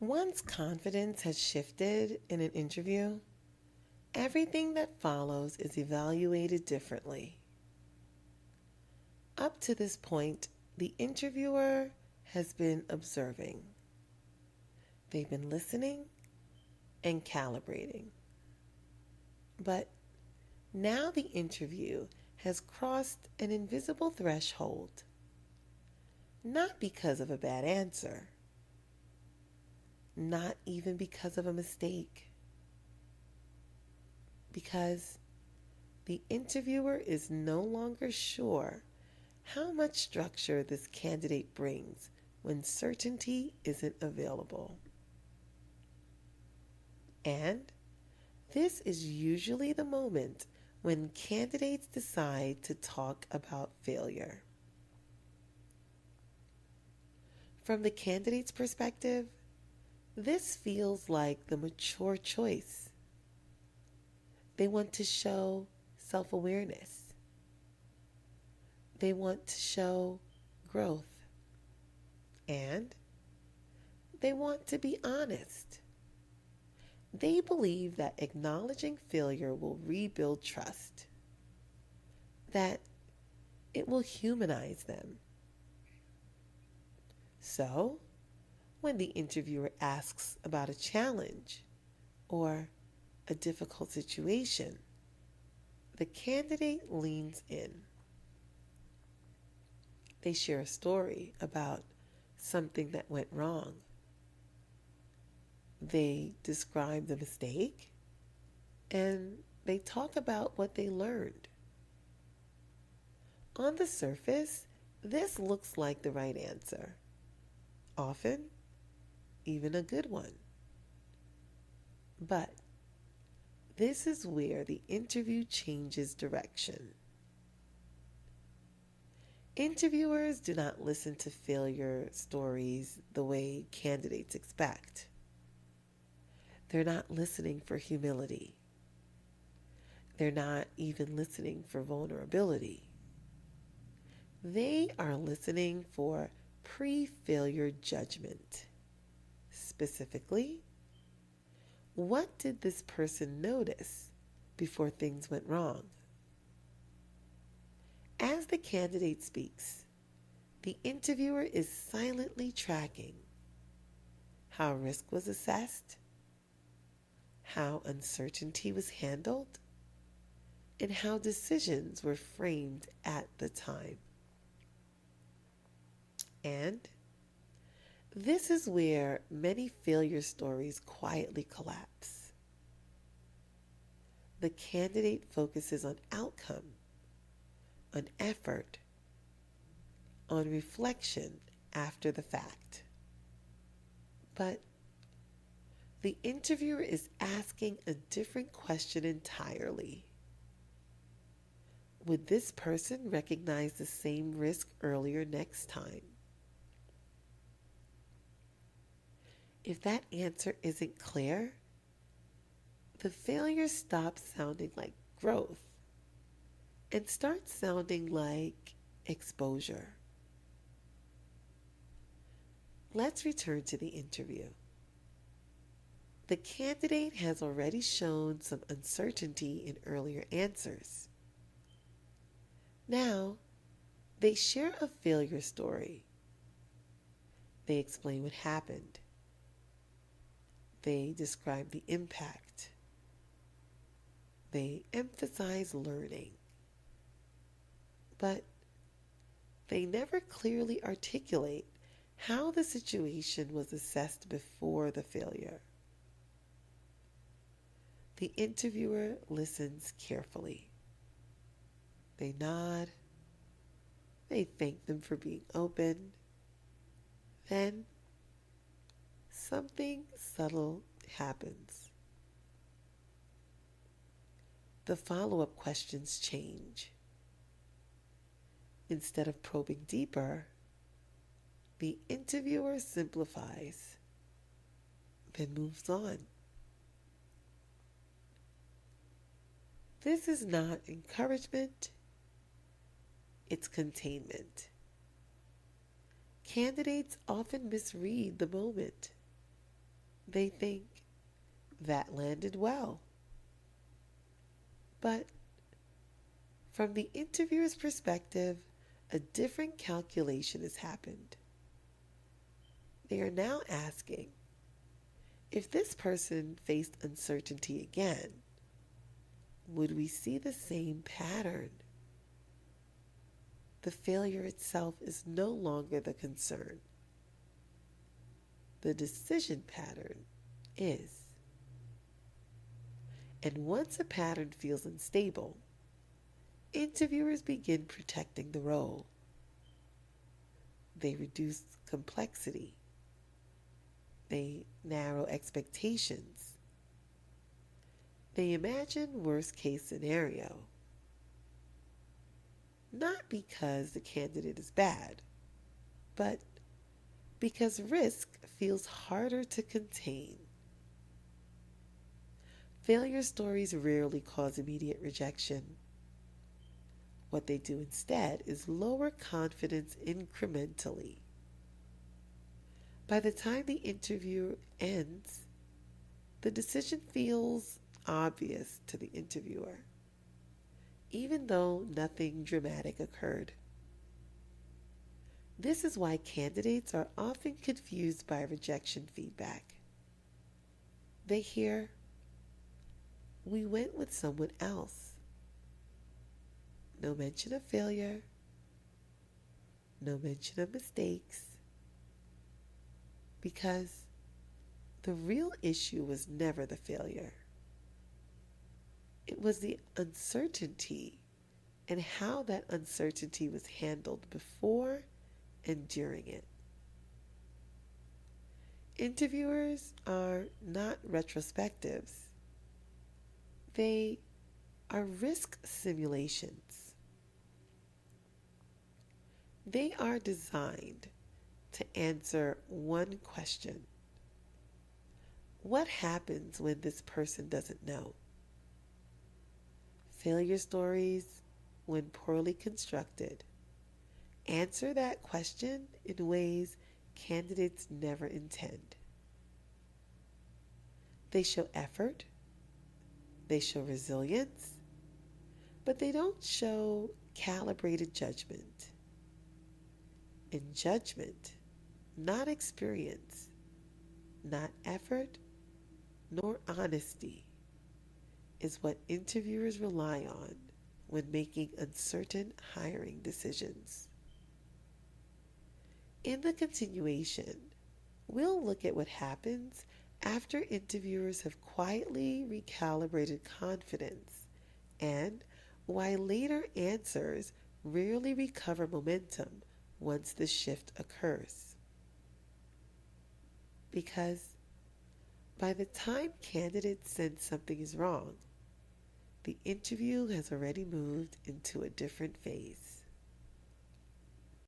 Once confidence has shifted in an interview, everything that follows is evaluated differently. Up to this point, the interviewer has been observing. They've been listening and calibrating. But now the interview has crossed an invisible threshold, not because of a bad answer, not even because of a mistake, because the interviewer is no longer sure how much structure this candidate brings when certainty isn't available. And this is usually the moment when candidates decide to talk about failure. From the candidate's perspective, this feels like the mature choice. They want to show self awareness, they want to show growth, and they want to be honest. They believe that acknowledging failure will rebuild trust, that it will humanize them. So, when the interviewer asks about a challenge or a difficult situation, the candidate leans in. They share a story about something that went wrong. They describe the mistake and they talk about what they learned. On the surface, this looks like the right answer, often even a good one. But this is where the interview changes direction. Interviewers do not listen to failure stories the way candidates expect. They're not listening for humility. They're not even listening for vulnerability. They are listening for pre-failure judgment. Specifically, what did this person notice before things went wrong? As the candidate speaks, the interviewer is silently tracking how risk was assessed, how uncertainty was handled, and how decisions were framed at the time. And this is where many failure stories quietly collapse. The candidate focuses on outcome, on effort, on reflection after the fact. But the interviewer is asking a different question entirely. Would this person recognize the same risk earlier next time? If that answer isn't clear, the failure stops sounding like growth and starts sounding like exposure. Let's return to the interview. The candidate has already shown some uncertainty in earlier answers. Now, they share a failure story. They explain what happened. They describe the impact. They emphasize learning. But they never clearly articulate how the situation was assessed before the failure. The interviewer listens carefully. They nod. They thank them for being open. Then something subtle happens. The follow-up questions change. Instead of probing deeper, the interviewer simplifies, then moves on. This is not encouragement, it's containment. Candidates often misread the moment. They think that landed well. But from the interviewer's perspective, a different calculation has happened. They are now asking, if this person faced uncertainty again, would we see the same pattern? The failure itself is no longer the concern. The decision pattern is. And once a pattern feels unstable, interviewers begin protecting the role. They reduce complexity. They narrow expectations. They imagine worst-case scenario. Not because the candidate is bad, but because risk feels harder to contain. Failure stories rarely cause immediate rejection. What they do instead is lower confidence incrementally. By the time the interview ends, the decision feels obvious to the interviewer, even though nothing dramatic occurred. This is why candidates are often confused by rejection feedback. They hear, "We went with someone else." No mention of failure, no mention of mistakes, because the real issue was never the failure. It was the uncertainty and how that uncertainty was handled before and during it. Interviewers are not retrospectives. They are risk simulations. They are designed to answer one question. What happens when this person doesn't know? Failure stories, when poorly constructed, answer that question in ways candidates never intend. They show effort, they show resilience, but they don't show calibrated judgment. And judgment, not experience, not effort, nor honesty, is what interviewers rely on when making uncertain hiring decisions. In the continuation, we'll look at what happens after interviewers have quietly recalibrated confidence and why later answers rarely recover momentum once the shift occurs. Because by the time candidates sense something is wrong, the interview has already moved into a different phase.